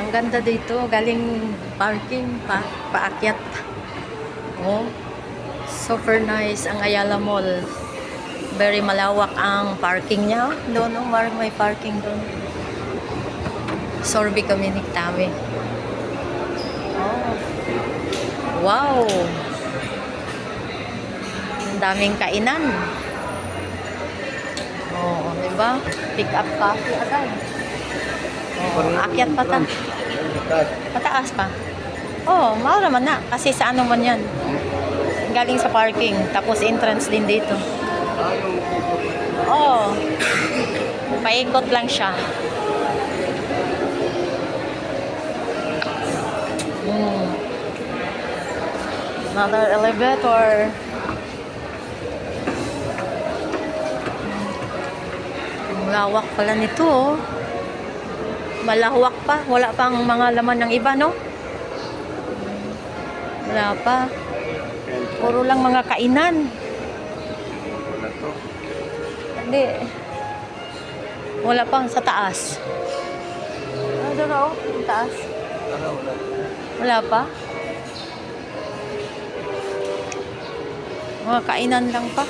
Ang ganda dito. Galing parking. Paakyat. Oh. Super nice ang Ayala Mall. Very malawak ang parking niya. Doon, no? May parking doon. Sorby kami ni Tami. Oh. Wow! Ang daming kainan. Oh, di ba? Pick up coffee agad. Oh, akyat pa ta. Pataas pa. Oh, mahal naman na. Kasi sa ano man yan. Galing sa parking. Tapos entrance din dito. Oh. Paikot lang siya. Another elevator. Ang lawak pala nito, oh. Malawak pa. Wala pang mga laman ng iba, no? Wala pa. Puro lang mga kainan. Hindi. Wala pang sa taas. Ano daw? Sa taas? Wala pa? Mga kainan lang pa.